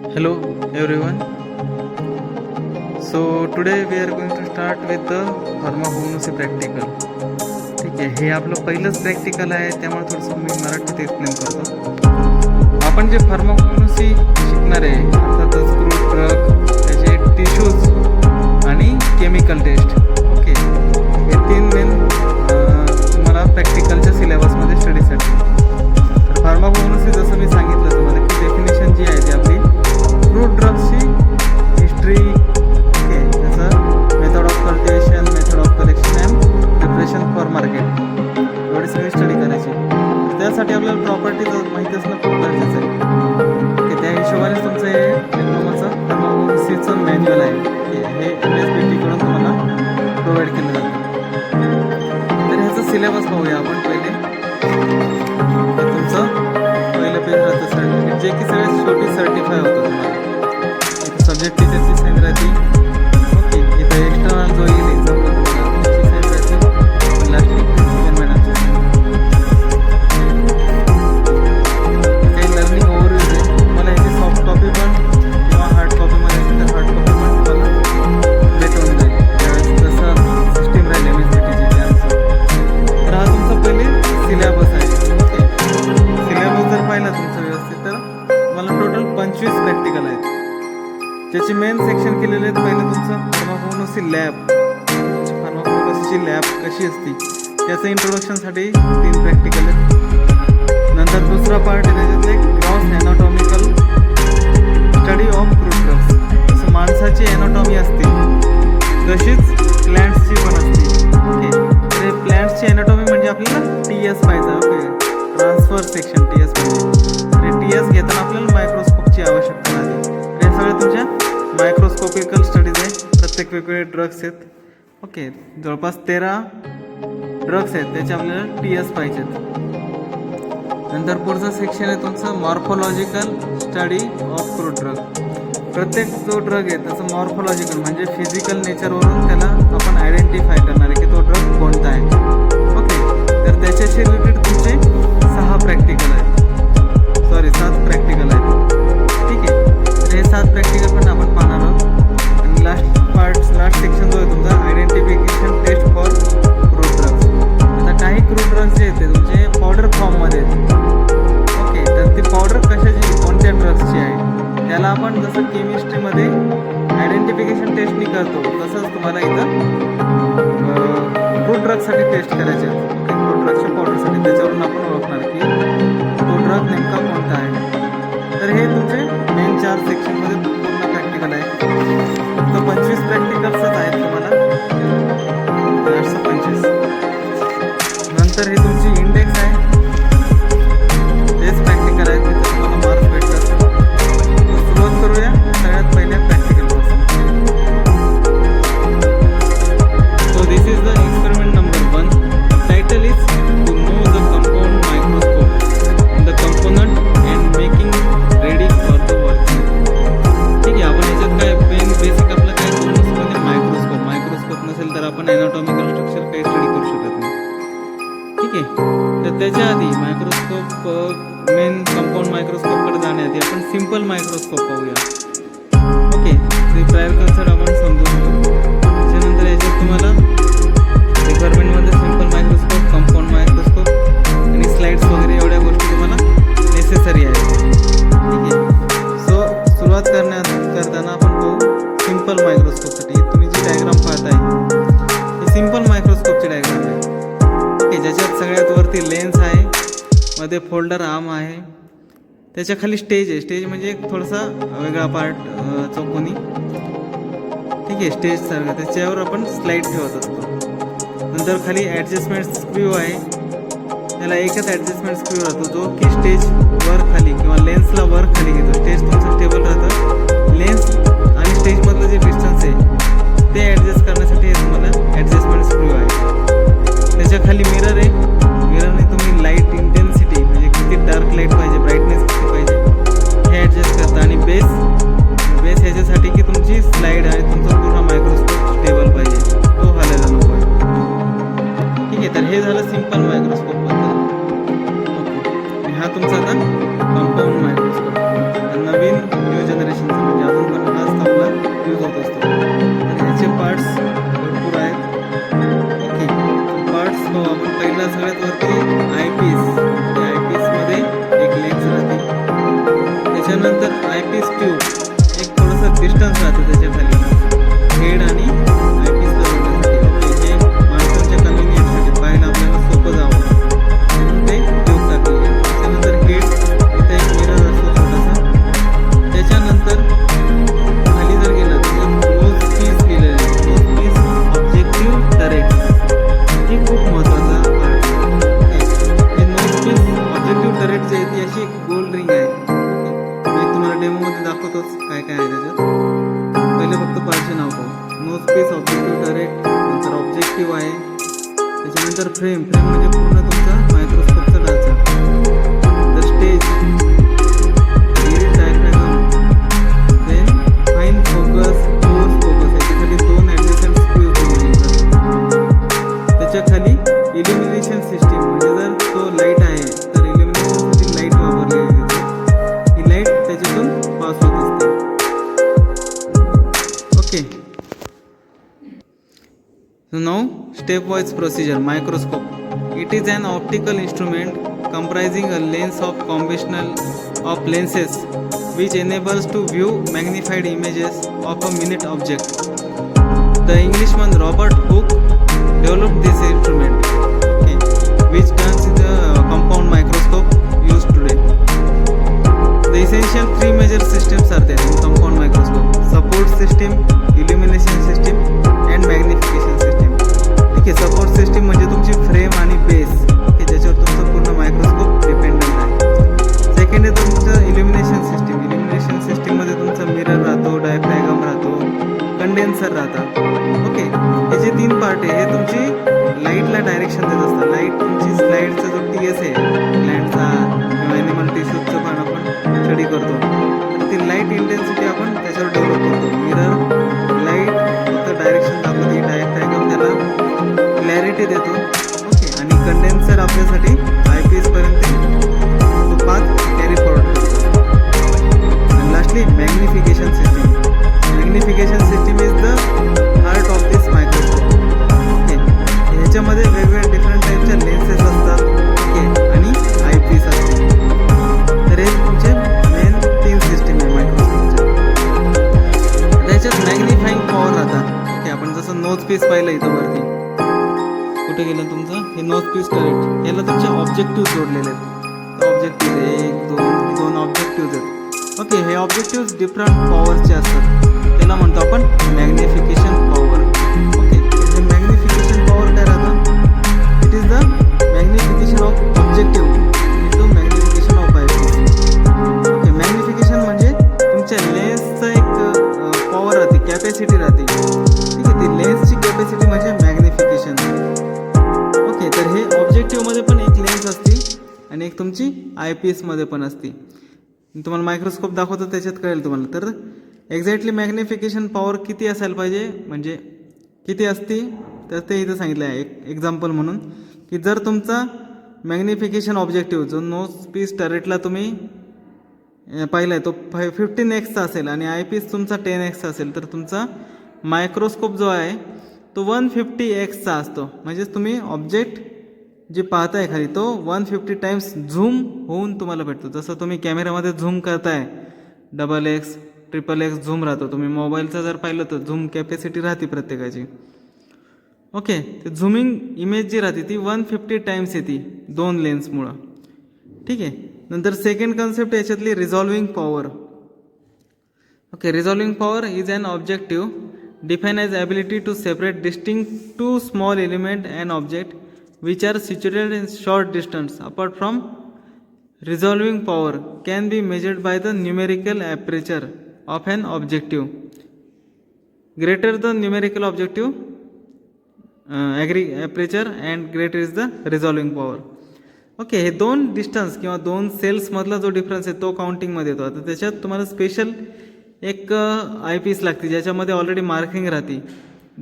Hello everyone. So today we are going to start with the pharmacognosy practical. ठीक आहे, हे आपलं पहिलंच प्रॅक्टिकल आहे, त्यामुळे थोडंसं मी मराठीत एक्सप्लेन करतो. आपण जे फार्माकोग्नोसी शिकणार आहे अर्थातच क्रूड ड्रग, त्याचे टिश्यूज आणि केमिकल टेस्ट. ओके, हे तीन मेन तुम्हाला प्रॅक्टिकलच्या सिलेबसमध्ये स्टडीसाठी. तर फार्माकोग्नोसी जसं मी सांगितलं तुम्हाला की डेफिनेशन जी आहे ती आपली क्रूड ड्रग्सची हिस्ट्री, ओके, त्याचं method of cultivation, method of collection and preparation for market, एवढी सगळी स्टडी करायची. त्यासाठी आपल्याला प्रॉपर्टीज माहिती असणं खूप गरजेचं आहे. ओके, त्या हिशोबाने तुमचं हे डिप्लोमाचं फार्माकोग्नोसीचं मॅन्युअल आहे, ओके, हे MSBT कडून तुम्हाला प्रोव्हाइड केलं जातं. तर ह्याचं सिलेबस पाहूया आपण पहिले. तुमचं पहिलं पेज राहतं सर्टिफिकेट, जे की सगळ्यात शेवटी सर्टिफाय होतं तुम्हाला. सब्जेक्ट टीचरची साईन राहते. ओके, इथं एक्सटर्नल जो येईल एक्झामला तुम्हाला त्याची साईन राहते. लास्टली प्रिन्सिपल मॅडमची साईन. काही लर्निंग ओव्हरव्ह्यू आहे. तुम्हाला ह्याची सॉफ्ट कॉपी पण किंवा हार्ड कॉपीमध्ये असेल तर हार्ड कॉपी पण तुम्हाला भेटून जाईल त्यावेळेस जसं सिस्टीम राहील MSBTची त्यानुसार. तर हा तुमचा पहिले सिलेबस आहे. ओके, सिलेबस जर पाहिला तुमचा व्यवस्थित तर तुम्हाला टोटल 25 प्रॅक्टिकल आहेत, ज्याचे मेन सेक्शन केलेले आहेत. पहिलं तुमचं फार्माकोग्नोसी लॅब, फार्माकोग्नोसीची लॅब कशी असते त्याचं इंट्रोडक्शनसाठी 3 प्रॅक्टिकल आहेत. नंतर दुसरा पार्ट आहे त्याच्यातले gross anatomical study of crude drugs. जसं माणसाची ॲनाटॉमी असते तशीच प्लॅन्ट्सची पण असते. ओके, तर प्लॅन्ट्सची ॲनाटॉमी म्हणजे आपल्याला TS पाहिजे. ओके, ट्रान्सफर सेक्शन TS पाहिजे. आणि TS घेताना आपल्याला मायक्रोस्कोपची आवश्यकता आहे. हे सगळं तुमच्या मायक्रोस्कोपिकल स्टडीज आहे. प्रत्येक वेगवेगळे ड्रग्स आहेत. ओके, जवळपास 13 ड्रग्स आहेत, त्याचे आपल्याला TS पाहिजेत. नंतर पुढचं सेक्शन आहे तुमचं morphological study of crude drug. प्रत्येक जो ड्रग आहे त्याचं मॉर्फोलॉजिकल म्हणजे फिजिकल नेचरवरून त्याला आपण आयडेंटिफाय करणार आहे की तो ड्रग कोणता आहे. ओके, तर त्याच्याशी रिलेटेड तुमचे 7 प्रॅक्टिकल आहेत. सॉरी 7 प्रॅक्टिकल आहेत. ठीक आहे, तर हे 7 प्रॅक्टिकल पण आपण पाहणार आहोत. आणि लास्ट सेक्शन जो आहे तुमचा identification test for crude drugs. आता काही क्रूड ड्रग्स जे आहेत ते तुमचे पावडर फॉर्ममध्ये आहेत. ओके, तर ती पावडर कशाची, कोणत्या ड्रग्सची आहे त्याला आपण जसं केमिस्ट्रीमध्ये आयडेंटिफिकेशन टेस्टनी करतो तसंच तुम्हाला इथं क्रूड ड्रग्ससाठी टेस्ट करायचे आहेत. ओके, क्रूड ड्रग्सच्या पावडरसाठी, त्याच्यावरून आपण ओळखणार की तो ड्रग नेमका कोणता आहे. तर हे तुमचे मेन 4 सेक्शनमध्ये पूर्ण प्रॅक्टिकल आहे. फक्त 25 प्रॅक्टिकल्सच आहेत तुम्हाला, 25. नंतर हे तुमची इंडेक्स आहे, तेच प्रॅक्टिकल आहे, तिथे तुम्हाला मार्क्स भेटतात. सुरुवात करूया सगळ्यात पहिल्या प्रॅक्टिकलपासून. So this is the experiment number 1. Title is to know the compound microscope the component and making ready for the working. ठीक आहे, आपण याच्यात काय बेसिक आपलं काय करू मायक्रोस्कोप नसेल तर आपण ॲनाटॉमिकल स्ट्रक्चर काही स्टडी करू शकत नाही. ठीक आहे, तर त्याच्या आधी मायक्रोस्कोप मेन कंपाऊंड मायक्रोस्कोपकडे जाण्याआधी आपण सिम्पल मायक्रोस्कोप पाहूया. ओके, ते प्रायर कन्सेप्ट आपण समजून घेऊ. त्याच्यानंतर याच्यात तुम्हाला रिक्वायरमेंटमध्ये सिम्पल मायक्रोस्कोप, कंपाऊंड मायक्रोस्कोप आणि स्लाइड्स वगैरे एवढ्या गोष्टी तुम्हाला नेसेसरी आहेत. ठीक आहे, सो सुरुवात करताना आपण पाहू सिम्पल मायक्रोस्कोपसाठी. तुम्ही जी डायग्राम पाहताय ही सिम्पल मायक्रोस्कोपची डायग्राम आहे. ओके, ज्याच्यात सगळ्यात वरती लेन्स आहे, मध्ये फोल्डर आर्म आहे, त्याच्या खाली स्टेज आहे. स्टेज म्हणजे एक थोडासा वेगळा पार्ट चौकोनी. ठीक आहे, स्टेज सारखं, त्याच्यावर आपण स्लाईड ठेवत असतो. नंतर खाली ॲडजस्टमेंट स्क्रू आहे, त्याला एकच ॲडजस्टमेंट स्क्रू राहतो जो की स्टेज वर खाली किंवा लेन्सला वर खाली घेतो. स्टेज तुमचं स्टेबल राहतं. लेन्स आणि स्टेजमधलं जे डिस्टन्स आहे ते ॲडजस्ट करण्यासाठी हे तुम्हाला ॲडजस्टमेंट स्क्रू आहे. त्याच्या खाली मिरर आहे. मिररने तुम्ही लाईट इंटेन्सिटी म्हणजे किती डार्क लाईट पाहिजे, ब्राईटनेस किती पाहिजे हे ॲडजस्ट करता. आणि बेस ह्याच्यासाठी की तुमची स्लाईड आहे, तुमचा पूर्ण मायक्रोस्कोप स्टेबल पाहिजे, तो हलायला नको आहे. ठीक आहे, तर हे झालं सिम्पल मायक्रोस्कोपबद्दल. ओके, हा तुमचा आता कंपाऊंड मायक्रोस्कोप. नवीन जनरेशनचा, म्हणजे अजून पण हाच आपला यूज होत असतो. तर ह्याचे पार्ट्स भरपूर आहेत. ओके, पार्ट्स पाहू आपण. पहिला सगळ्यात वरती आयपीस. आयपीसमध्ये एक लेन्स राहते. त्याच्यानंतर आयपीस ट्यूब, एक थोडंसं डिस्टन्स राहतं त्याच्या खाली हेड आणि आयपीसला जोडण्यासाठी. ओके, हे माणसांच्या कन्व्हिनियन्ससाठी पाहायला आपल्याला सोपं जावं म्हणून ते ट्यूब टाकलेली आहे. त्याच्यानंतर हेड, इथे एक मिरर असतो छोटासा. त्याच्यानंतर खाली जर गेलं तर नोज पीस लिहिलेलं आहे. नोज पीस ऑब्जेक्टिव्ह टरेट, हे खूप महत्त्वाचा पार्ट आहे. हे नोज पीस ऑब्जेक्टिव्ह टरेट जे आहे ती अशी एक गोल रिंग आहे. मी तुम्हाला डेमोमध्ये दाखवतोच काय काय आहे त्याच्यात. पहिले फक्त पार्टचे नाव पाहू. नोज पीस ऑब्जेक्टिव्ह टरेट, नंतर ऑब्जेक्टिव्ह आहे. त्याच्यानंतर फ्रेम. फ्रेम म्हणजे पूर्ण तुमचा मायक्रोस्कोपचा ढाचा. नंतर stage, iris diaphragm, then fine focus, close focus. याच्यासाठी 2 ॲडजस्टंट स्क्रूज दिलेले असतात. त्याच्या खाली इल्युमिनेशन सिस्टीम, म्हणजे जर तो लाईट आहे तर इल्युमिनेशनसाठी लाईट वापरलेली आहे. ही लाईट त्याच्यातून पास होत असते. Okay, so now stepwise procedure. Microscope, it is an optical instrument comprising a lens of combination of lenses which enables to view magnified images of a minute object. The Englishman Robert Hooke developed this instrument, okay, which turns in the compound microscope used today. The essential 3 major systems are there in compound microscope: support system, illumination system and magnification system. ठीक आहे, support system म्हणजे तुमची frame आणि base, okay, ज्याच्यावर तुमचं पूर्ण microscope dependent आहे. Second आहे तुमचं इल्युमिनेशन सिस्टीम. इल्युमिनेशन सिस्टीममध्ये तुमचा मिरर राहतो, डायफ्रॅगम राहतो, कंडेन्सर राहतात. ओके, हे जे 3 पार्ट आहे हे तुमची लाईटला डायरेक्शन देत असतात. लाईट तुमची स्लाईडचा जो TS आहे प्लॅन्टचा किंवा ॲनिमल टिश्यूजचं पण आपण स्टडी करतो, तर ती लाईट इंटेन्सिटी आपण त्याच्यावर डेव्हलप करतो. मिरर लाईट फक्त डायरेक्शन दाखवते, डायफ्रॅगम त्याला क्लॅरिटी देतो. ओके, आणि कंडेन्सर आपल्यासाठी आयपीएसपर्यंत तो पाथ कॅरी फॉरवर्ड करतो. आणि lastly magnification system. Magnification system is the heart of this microscope. Okay, ह्याच्यामध्ये वेगवेगळ्या डिफरंट टाईपच्या लेन्सेस असतात. ओके, आणि आयपीएस असते. तर हे तुमचे मेन 3 सिस्टीम आहे मायक्रोस्कोपच्या. त्याच्यात मॅग्निफाईंग पॉवर राहतात. ओके, आपण जसं नोज पीस पाहिलं इथं वरती, कुठे गेलं तुमचं हे नोज पीस टरेट, याला तुमचे ऑब्जेक्टिव्ह जोडलेले आहेत. ऑब्जेक्टिव्ह 1, 2 ऑब्जेक्टिव्ह आहेत. ओके, हे ऑब्जेक्टिव्ह डिफरंट पॉवरचे असतात. त्याला म्हणतो आपण मॅग्निफिकेशन पॉवर. ओके, हे मॅग्निफिकेशन पॉवर काय राहतं? It is the magnification of objective into magnification of eyepiece. Okay, magnification म्हणजे तुमच्या लेन्सचं एक पॉवर राहते, कॅपॅसिटी राहते. ठीक आहे, ती लेन्सची कॅपॅसिटी म्हणजे मॅग्निफिकेशन. ओके, तर हे ऑब्जेक्टिव्हमध्ये पण एक लेन्स असते आणि एक तुमची आयपीएसमध्ये पण असते. तुम्हाला मायक्रोस्कोप दाखवतो त्याच्यात कळेल तुम्हाला. तर एक्झॅक्टली मॅग्निफिकेशन पॉवर किती असायला पाहिजे, म्हणजे किती असते, तर ते इथं सांगितलं आहे एक एक्झाम्पल म्हणून, की जर तुमचा मॅग्निफिकेशन ऑब्जेक्टिव्ह जो नोज पीस टरेटला तुम्ही पाहिला आहे तो 15x असेल आणि आयपीएस तुमचा 10x असेल, तर तुमचा मायक्रोस्कोप जो आहे तो 150x असतो. म्हणजेच तुम्ही ऑब्जेक्ट जे पाहताय खाली तो 150 टाइम्स झूम होऊन तुम्हाला भेटतो. जसं तुम्ही कॅमेऱ्यामध्ये झूम करताय, XX, XXX झूम राहतो. तुम्ही मोबाईलचा जर पाहिलं तर झूम कॅपॅसिटी राहते प्रत्येकाची. ओके, ते झूमिंग इमेज जी राहते ती 150 टाइम्स येते 2 लेन्समुळं. ठीक आहे, नंतर सेकंड कन्सेप्ट याच्यातली resolving power. Okay, resolving power is an objective defined as ability to separate distinct 2 small element and object which are situated in short distance apart. From resolving power can be measured by the numerical aperture of an objective. Greater the numerical objective aperture and greater is the resolving power. Okay, हे 2 distance किंवा 2 सेल्समधला जो difference आहे तो काउंटिंगमध्ये येतो. आता त्याच्यात तुम्हाला special एक आयपीस लागते ज्याच्यामध्ये ऑलरेडी मार्किंग राहते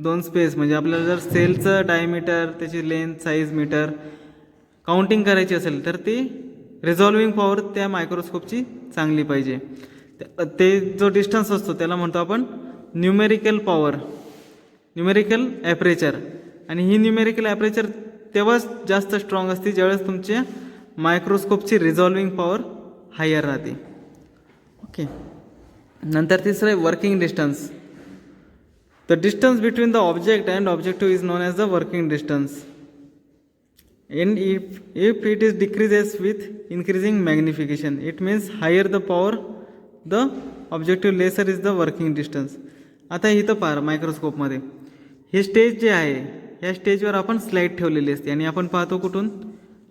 2 स्पेस. म्हणजे आपल्याला जर सेलचं डायमीटर, त्याची लेंथ, साईज, मीटर काउंटिंग करायची असेल तर ती रिझॉल्विंग पॉवर त्या मायक्रोस्कोपची चांगली पाहिजे. ते जो डिस्टन्स असतो त्याला म्हणतो आपण न्यूमेरिकल पॉवर, न्यूमेरिकल ॲपरेचर. आणि ही न्यूमेरिकल ॲपरेचर तेव्हाच जास्त स्ट्रॉंग असते ज्यावेळेस तुमच्या मायक्रोस्कोपची रिझॉल्विंग पॉवर हायर राहते. ओके. नंतर तिसरं आहे working distance. The distance between the object and objective is non as the working distance. And if it is decreases with increasing magnification, it means higher the power the objective lesser is the working distance. आता इथं पाहा मायक्रोस्कोपमध्ये हे stage जे आहे ह्या स्टेजवर आपण slide ठेवलेली असते आणि आपण पाहतो कुठून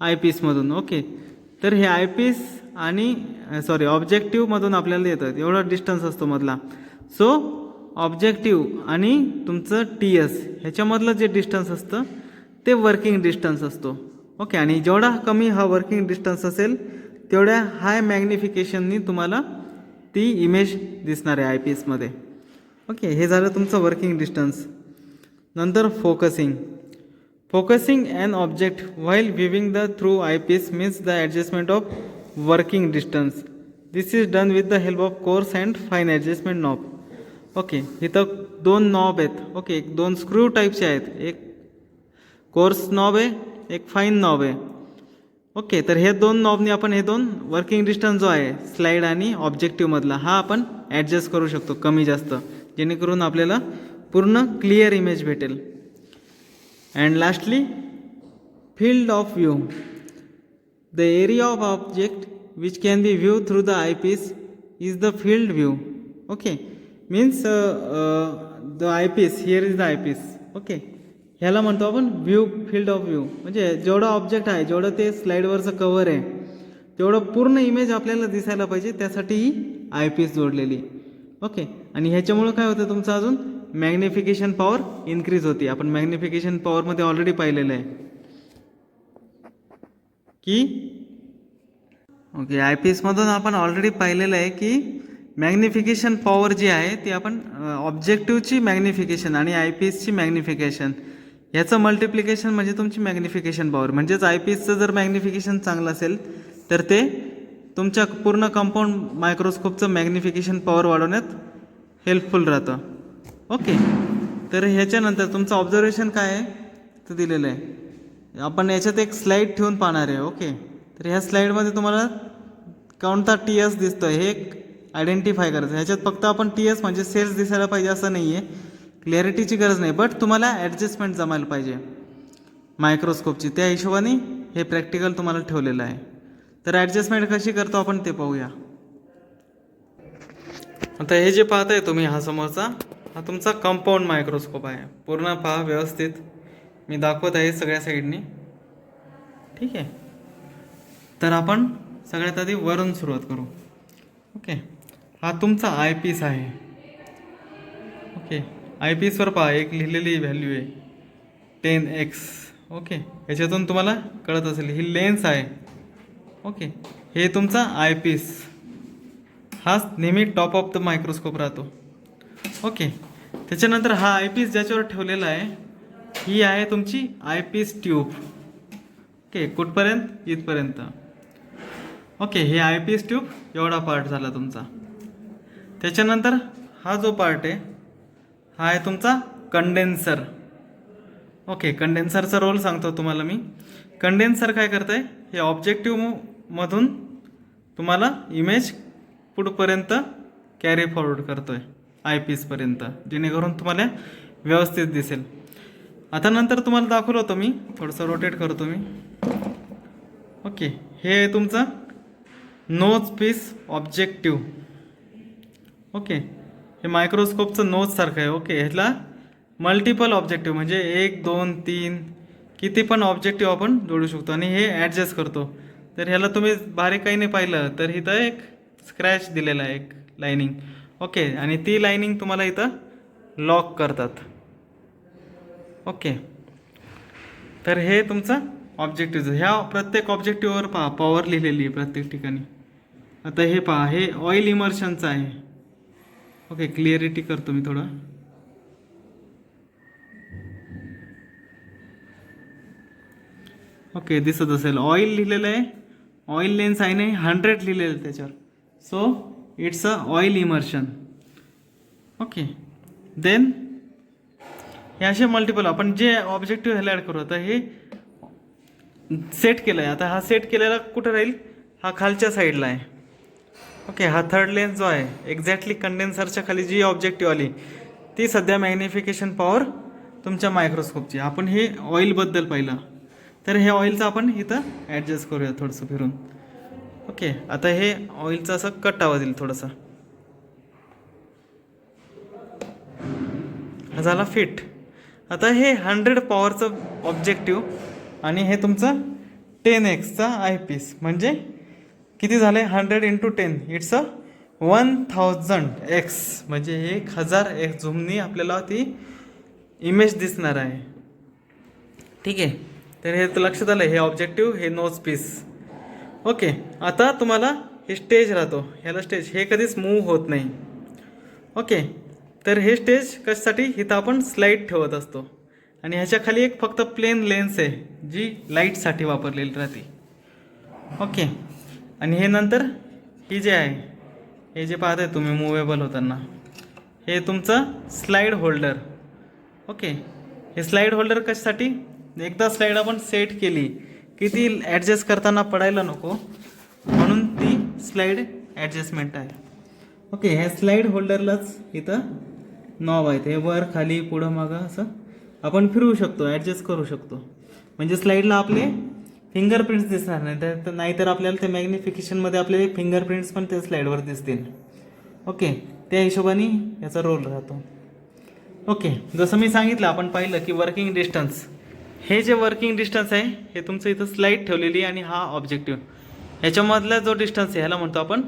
आयपीसमधून. ओके. तर हे आयपीस आणि ऑब्जेक्टिव्हमधून आपल्याला येतं एवढा डिस्टन्स असतो मधला. सो ऑब्जेक्टिव्ह आणि तुमचं TS ह्याच्यामधलं जे डिस्टन्स असतं ते वर्किंग डिस्टन्स असतो. ओके. आणि जेवढा कमी हा वर्किंग डिस्टन्स असेल तेवढ्या हाय मॅग्निफिकेशननी तुम्हाला ती इमेज दिसणार आहे आयपीसमध्ये. ओके. हे झालं तुमचं वर्किंग डिस्टन्स. नंतर focusing. Focusing an object while viewing the through eyepiece means the adjustment of working distance. This is done with the help of coarse and fine adjustment knob. Okay. इथं 2 knob आहेत. Okay. 2 screw टाईपचे आहेत. एक course knob आहे, एक fine knob आहे. Okay. तर हे 2 नॉबनी आपण हे 2 वर्किंग डिस्टन्स जो आहे स्लाईड आणि ऑब्जेक्टिव्हमधला हा आपण ॲडजस्ट करू शकतो कमी जास्त, जेणेकरून आपल्याला पूर्ण क्लिअर इमेज भेटेल. And lastly field of view. The area of object which can be view through the eyepiece is the field view. Okay. Means the eyepiece, here is the eyepiece. Okay. ह्याला म्हणतो आपण view, field of view. म्हणजे जेवढा object आहे, जेवढं ते स्लाईडवरचं cover आहे तेवढं पूर्ण इमेज आपल्याला दिसायला पाहिजे, त्यासाठी ही आयपीस जोडलेली. ओके. आणि ह्याच्यामुळं काय होतं तुमचं अजून मॅग्निफिकेशन पॉवर इन्क्रीज होती. आपण मॅग्निफिकेशन पॉवरमध्ये ऑलरेडी पाहिलेलं आहे की ओके आयपीसमधून आपण ऑलरेडी पाहिलेलं आहे की मॅग्निफिकेशन पॉवर जी आहे ती आपण ऑब्जेक्टिव्हची मॅग्निफिकेशन आणि आयपीसची मॅग्निफिकेशन याचं मल्टिप्लिकेशन म्हणजे तुमची मॅग्निफिकेशन पॉवर. म्हणजेच आयपीसचं जर मॅग्निफिकेशन चांगलं असेल तर ते तुमच्या पूर्ण कंपाऊंड मायक्रोस्कोपचं मॅग्निफिकेशन पॉवर वाढवण्यात हेल्पफुल राहतं. ओके. तर ह्याच्यानंतर तुमचं ऑब्झर्वेशन काय आहे ते दिलेलं आहे. आपण याच्यात एक स्लाईड ठेवून पाहणार आहे. ओके. तर ह्या स्लाईडमध्ये तुम्हाला कोणता TS दिसतो आहे हे एक आयडेंटिफाय करायचं. ह्याच्यात फक्त आपण TS म्हणजे सेल्स दिसायला पाहिजे असं नाही आहे, क्लॅरिटीची गरज नाही, बट तुम्हाला ॲडजस्टमेंट जमायला पाहिजे मायक्रोस्कोपची. त्या हिशोबाने हे प्रॅक्टिकल तुम्हाला ठेवलेलं आहे. तर ॲडजस्टमेंट कशी करतो आपण ते पाहूया. आता हे जे पाहताय तुम्ही हा समोरचा हा तुमचा कंपाऊंड मायक्रोस्कोप आहे. पूर्ण पहा व्यवस्थित मी दाखवत आहे सगळ्या साईडनी. ठीक आहे. तर आपण सगळ्यात आधी वरून सुरुवात करू. ओके. हा तुमचा आयपीस आहे. ओके. आयपीसवर पहा एक लिहिलेली व्हॅल्यू आहे 10x. ओके. याच्यातून तुम्हाला कळत असेल ही लेन्स आहे. ओके. हे तुमचा आयपीस हा नेहमी टॉप ऑफ द मायक्रोस्कोप राहतो. ओके. त्याच्यानंतर हा आयपीस ज्याच्यावर ठेवलेला आहे ही आहे तुमची आयपीस ट्यूब. ओके. कुठपर्यंत? इथपर्यंत. ओके. हे आयपीस ट्यूब एवढा पार्ट झाला तुमचा. त्याच्यानंतर हा जो पार्ट आहे हा आहे तुमचा कंडेन्सर. ओके. कंडेन्सरचा रोल सांगतो तुम्हाला मी. कंडेन्सर काय करतं आहे हे ऑब्जेक्टिव्हमधून तुम्हाला इमेज पुढपर्यंत कॅरी फॉरवर्ड करतो आहे आयपीसपर्यंत, जेणेकरून तुम्हाला व्यवस्थित दिसेल. आता नंतर तुम्हाला दाखवलं होतं मी, थोडंसं रोटेट करतो मी. ओके. हे तुमचं नोज पीस ऑब्जेक्टिव्ह. ओके. हे मायक्रोस्कोपचं नोजसारखं आहे. ओके. ह्याला मल्टिपल ऑब्जेक्टिव्ह म्हणजे 1, 2, 3 किती पण ऑब्जेक्टिव्ह आपण जोडू शकतो आणि हे ॲडजस्ट करतो. तर ह्याला तुम्ही बारीक काही नाही पाहिलं तर इथं एक स्क्रॅच दिलेला आहे, एक लाईनिंग. ओके. आणि ती लाईनिंग तुम्हाला इथं लॉक करतात. ओके. तर हे तुमचं ऑब्जेक्टिव्ह. ह्या प्रत्येक ऑब्जेक्टिव्हवर पहा पॉवर लिहिलेली आहे प्रत्येक ठिकाणी. आता हे पहा हे ऑइल इमर्शनचं आहे. ओके. क्लिअरिटी करतो मी थोडं. ओके. दिसत असेल ऑइल लिहिलेलं आहे. ऑइल लेन्स आहे नाही 100 लिहिलेलं त्याच्यावर. So it's a oil immersion. Okay, then हे असे मल्टिपल आपण जे ऑब्जेक्टिव्ह ह्याला ॲड करू. आता हे सेट केलं आहे. आता हा सेट केलेला कुठं राहील, हा खालच्या साईडला आहे. ओके, हा थर्ड लेन्स जो आहे एक्झॅक्टली कंडेन्सरच्या खाली जी ऑब्जेक्टिव्ह आली ती सध्या मॅग्निफिकेशन पॉवर तुमच्या मायक्रोस्कोपची. आपण हे ऑइलबद्दल पाहिलं, तर हे ऑइलचं आपण इथं ॲडजस्ट करूया थोडंसं फिरून. ओके, आता हे ऑइलचं असं कट आवाज येईल थोडंसं. हा झाला फिट. आता हे 100 पॉवरचं ऑब्जेक्टिव्ह आणि हे तुमचं 10x आयपीस म्हणजे किती झाले, 100 × 10 इट्स अ 1000x म्हणजे 1000x झूमनी आपल्याला ती इमेज दिसणार आहे. ठीक आहे, तर हे लक्षात आलं. हे ऑब्जेक्टिव्ह, हे नोज पीस. ओके, आता तुम्हाला हे स्टेज राहतो, ह्याला स्टेज, हे कधीच मूव्ह होत नाही. ओके, तर हे स्टेज कशासाठी, इथं आपण स्लाईड ठेवत असतो आणि ह्याच्या खाली एक फक्त प्लेन लेन्स आहे जी लाईटसाठी वापरलेली राहते. ओके, आणि हे नंतर ही जे आहे, हे जे पाहताय तुम्ही मुवेबल होताना, हे तुमचं स्लाईड होल्डर. ओके, हे स्लाईड होल्डर कशासाठी, एकदा स्लाईड आपण सेट केली की ती ॲडजस्ट करताना पडायला नको म्हणून ती स्लाईड ॲडजस्टमेंट आहे. ओके, ह्या स्लाईड होल्डरलाच इथं नॉब आहेत, हे वर खाली पुढं मागं असं आपण फिरवू शकतो, ॲडजस्ट करू शकतो. म्हणजे स्लाईडला आपले फिंगरप्रिंट्स दिसणार नाही, नाहीतर आपल्याला ते मॅग्निफिकेशनमध्ये आपले फिंगरप्रिंट्स पण त्या स्लाईडवर दिसतील. ओके, त्या हिशोबाने याचा रोल राहतो. ओके, जसं मी सांगितलं, आपण पाहिलं की वर्किंग डिस्टन्स, हे जे वर्किंग डिस्टन्स आहे हे तुमचं इथं स्लाईड ठेवलेली आणि हा ऑब्जेक्टिव्ह, ह्याच्यामधला जो डिस्टन्स आहे ह्याला म्हणतो आपण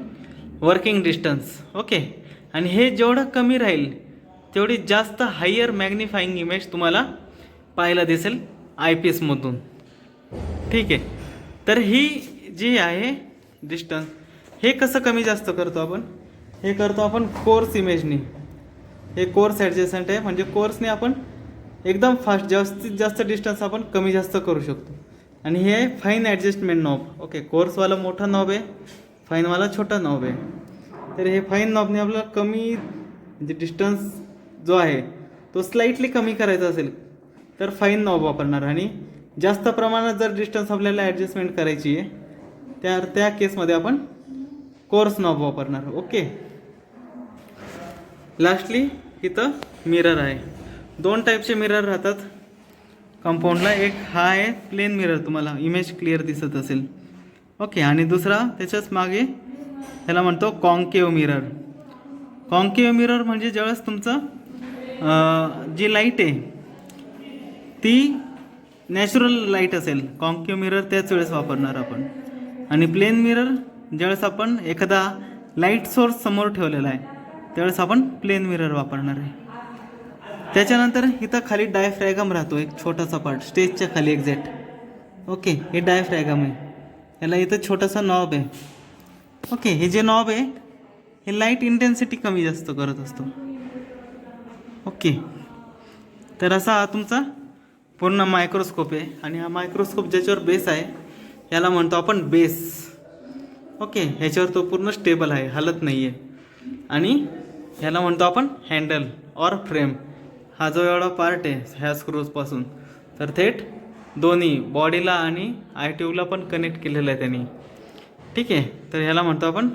वर्किंग डिस्टन्स. ओके, आणि हे जेवढं कमी राहील तेवढी जास्त हायर मॅग्निफाईंग इमेज तुम्हाला पाहायला दिसेल आयपीएसमधून. ठीक आहे, तर ही जी आहे डिस्टन्स, हे कसं कमी जास्त करतो आपण, हे करतो आपण कोर्स इमेजनी. हे कोर्स ॲडजस्टंट आहे, म्हणजे कोर्सने आपण एकदम फास्ट जास्तीत जास्त डिस्टन्स आपण कमी जास्त करू शकतो. आणि हे आहे फाईन ॲडजस्टमेंट नॉब. ओके, कोर्सवाला मोठा नॉब आहे, फाईनवाला छोटा नॉब आहे. तर हे फाईन नॉबने आपल्याला कमी म्हणजे डिस्टन्स जो आहे तो स्लाइटली कमी करायचा असेल तर फाईन नॉब वापरणार, आणि जास्त प्रमाणात जर डिस्टन्स आपल्याला ॲडजस्टमेंट करायची आहे त्या केसमध्ये आपण कोर्स नॉब वापरणार. ओके, लास्टली इथं मिरर आहे. 2 टाईपचे मिरर राहतात कंपाऊंडला. एक हा आहे प्लेन मिरर, तुम्हाला इमेज क्लिअर दिसत असेल. ओके, आणि दुसरा त्याच्याच मागे ह्याला म्हणतो कॉन्केव्ह मिरर. कॉन्केव्ह मिरर म्हणजे ज्यावेळेस तुमचं जी लाईट आहे ती नॅचरल लाईट असेल, कॉन्केव्ह मिरर त्याच वेळेस वापरणार आपण. आणि प्लेन मिरर ज्यावेळेस आपण एखादा लाईट सोर्स समोर ठेवलेला आहे त्यावेळेस आपण प्लेन मिरर वापरणार आहे. त्याच्यानंतर इथं खाली डायफ्रॅगम राहतो, एक छोटासा पार्ट स्टेजच्या खाली एक्झॅक्ट. ओके, हे डायफ्रॅगम आहे, याला इथं छोटासा नॉब आहे. ओके, हे जे नॉब आहे हे लाईट इंटेन्सिटी कमी जास्त करत असतो. ओके, तर असा हा तुमचा पूर्ण मायक्रोस्कोप आहे. आणि हा मायक्रोस्कोप ज्याच्यावर बेस आहे याला म्हणतो आपण बेस. ओके, ह्याच्यावर तो पूर्ण स्टेबल आहे, हलत नाही आहे. आणि ह्याला म्हणतो आपण हँडल ऑर फ्रेम. हा जो एवढा पार्ट आहे ह्या स्क्रूजपासून, तर थेट दोन्ही बॉडीला आणि आय ट्यूबला पण कनेक्ट केलेलं आहे त्यांनी. ठीक आहे, तर ह्याला म्हणतो आपण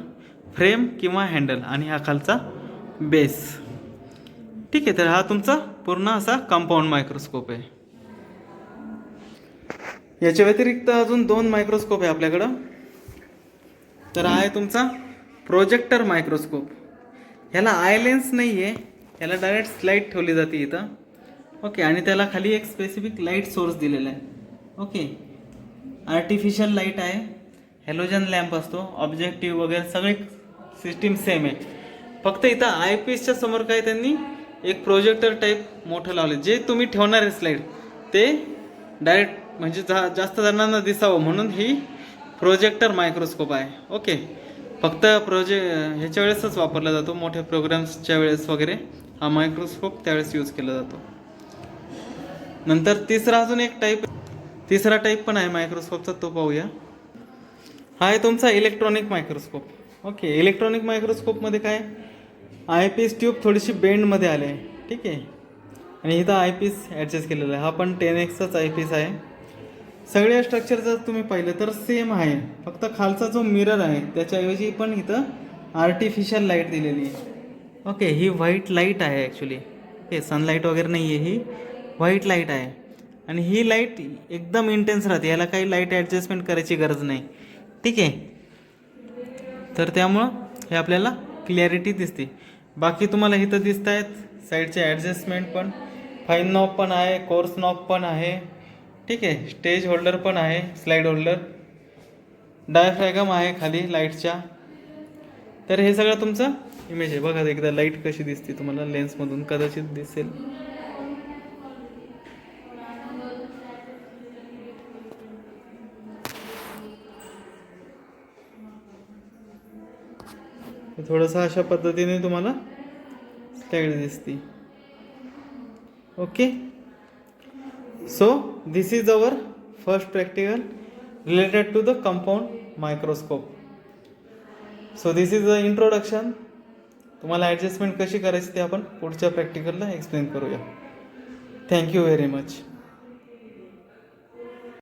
फ्रेम किंवा हँडल, आणि हा खालचा बेस. ठीक आहे, तर हा तुमचा पूर्ण असा कंपाऊंड मायक्रोस्कोप आहे. याच्या व्यतिरिक्त अजून 2 मायक्रोस्कोप आहे आपल्याकडं. तर हा आहे तुमचा प्रोजेक्टर मायक्रोस्कोप. ह्याला आय लेन्स नाही आहे, ह्याला डायरेक्ट स्लाईड ठेवली जाते इथं. ओके, आणि त्याला खाली एक स्पेसिफिक लाईट सोर्स दिलेला आहे. ओके, आर्टिफिशियल लाईट आहे, हॅलोजन लॅम्प असतो, ऑब्जेक्टिव्ह वगैरे सगळे सिस्टीम सेम आहे. फक्त इथं आय पीसच्या समोर काय त्यांनी एक प्रोजेक्टर टाईप मोठं लावले, जे तुम्ही ठेवणार आहे स्लाईड ते डायरेक्ट म्हणजे जास्त जणांना दिसावं म्हणून ही प्रोजेक्टर मायक्रोस्कोप आहे. ओके, फक्त ह्याच्या वेळेसच वापरला जातो, मोठ्या प्रोग्राम्सच्या वेळेस वगैरे हा मायक्रोस्कोप त्यावेळेस यूज केला जातो. नंतर अजून एक तिसरा टाईप पण आहे मायक्रोस्कोपचा, तो पाहूया. हा आहे तुमचा इलेक्ट्रॉनिक मायक्रोस्कोप. ओके, इलेक्ट्रॉनिक मायक्रोस्कोपमध्ये काय आय पीस ट्यूब थोडीशी बेंडमध्ये आले आहे, ठीक आहे. आणि इथं आय पीस ॲडजस्ट केलेला आहे. हा पण 10x आय पीस आहे. सगळ्या स्ट्रक्चर जर तुम्ही पाहिलं तर सेम आहे, फक्त खालचा जो मिरर आहे त्याच्याऐवजी पण इथं आर्टिफिशियल लाईट दिलेली आहे. ओके, ही व्हाईट लाईट आहे ॲक्च्युली. ओके, सनलाईट वगैरे नाही आहे, ही व्हाईट लाईट आहे. आणि ही लाईट एकदम इंटेन्स राहते, याला काही लाईट ॲडजस्टमेंट करायची गरज नाही, ठीक आहे. तर त्यामुळं हे आपल्याला क्लॅरिटी दिसते. बाकी तुम्हाला इथं दिसत आहेत साईडचे ॲडजस्टमेंट पण, फाईन नॉब पण आहे, कोर्स नॉब पण आहे, ठीक आहे. स्टेज होल्डर पण आहे, स्लाईड होल्डर, डायफ्रॅगम आहे खाली लाईटच्या. तर हे सगळं तुमचं इमेज आहे. बघा एकदा लाईट कशी दिसते तुम्हाला लेन्समधून कदाचित दिसेल. थोडंसं अशा पद्धतीने तुम्हाला स्लाईड दिसते. Okay, so this is our first practical related to the compound microscope. So this is the introduction. तुम्हाला ॲडजस्टमेंट कशी करायची ते आपण पुढच्या प्रॅक्टिकलला एक्सप्लेन करूया. Thank you very much.